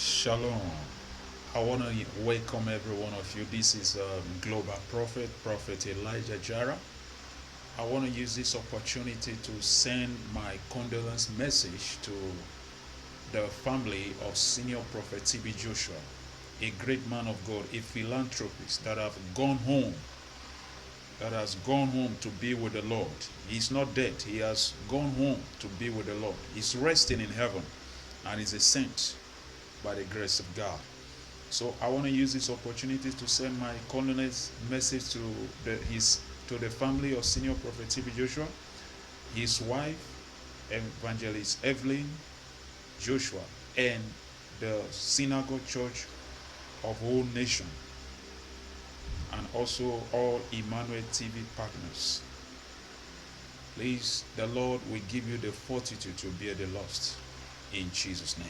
Shalom. I want to welcome every one of you. This is Global Prophet Elijah Jara. I want to use this opportunity to send my condolence message to the family of Senior Prophet T.B. Joshua, a great man of God, a philanthropist that has gone home to be with the Lord. He's not dead. He has gone home to be with the Lord. He's resting in heaven and is a saint by the grace of God. So I want to use this opportunity to send my condolence message to the family of Senior Prophet T.B. Joshua, his wife, Evangelist Evelyn Joshua, and the Synagogue Church of Whole Nation, and also all Emmanuel TV partners. Please, the Lord will give you the fortitude to bear the loss in Jesus' name.